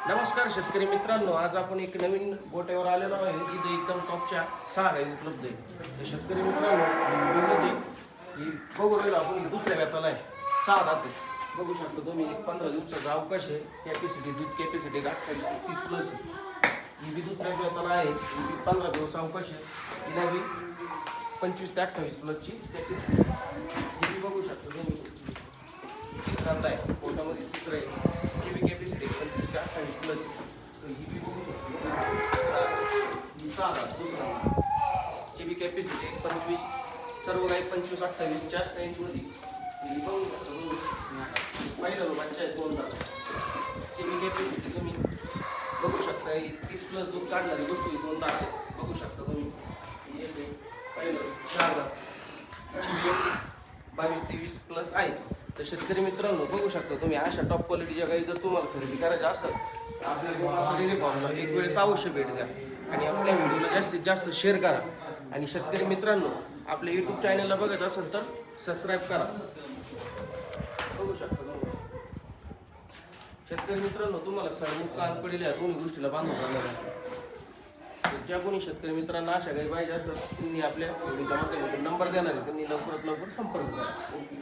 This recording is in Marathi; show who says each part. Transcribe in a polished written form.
Speaker 1: नमस्कार शेतकरी मित्रांनो, आज आपण एक नवीन गोट्यावर आलेलो आहे जिथे एकदम टॉपच्या 6 गाई उपलब्ध आहे. तर शेतकरी मित्रांनो, व्हिडिओमध्ये ही बघू राहिलो आपण ही दुसऱ्या व्यापाला आहे. 6 दाते बघू शकतो तुम्ही. 15 दिवसाचा अवकाश आहे. कॅपॅसिटी दूध कॅपॅसिटी 30+ आहे. ही बी दुसऱ्या व्यापाला आहे. ही बी 15 दिवस अवकाश आहे. हिला बी 25 ते 28+ ची कॅपॅसिटी. ही बी बघू शकतो तुम्ही. तिसऱ्यांदा आहे पोटामध्ये, तिसरं आहे. जी बी कॅपॅसिटी 25 ते 28+. तर ही बी बघू शकतो. ही 6 दुसरा जी बी कॅपॅसिटी 25. सर्व काही 25-28च्या रेंजमध्ये. ही बघू शकतो. पहिलं बच्चा आहे 2 दात. जी बी कॅपॅसिटी तुम्ही बघू शकता. ही 30+ दूध काढणारी वस्तू ही 2 दात बघू शकता तुम्ही. ही एक आहे पहिलं 4 दात. 22-23+ आहे. तर शेतकरी मित्रांनो बघू शकता तुम्ही, अशा टॉप क्वालिटीच्या गाई जर तुम्हाला खरेदी करायच्या असेल तर आपल्या डेअरी फार्मला एक वेळेस अवश्य भेट द्या आणि आपल्या व्हिडिओला जास्तीत जास्त शेअर करा. आणि शेतकरी मित्रांनो, आपल्या यूट्यूब चॅनलला बघत असेल तर सबस्क्राईब करा. बघू शकता तुम्ही. शेतकरी मित्रांनो, तुम्हाला सरमुख कान पडेल या दोन्ही गोष्टीला बांधून जाणार आहे. ज्या कोणी शेतकरी मित्रांना अशा गाई पाहिजे असेल त्यांनी आपल्या व्हिडिओच्या माध्यमातून नंबर देणार आहे, त्यांनी लवकरात लवकर संपर्क करा. ओके.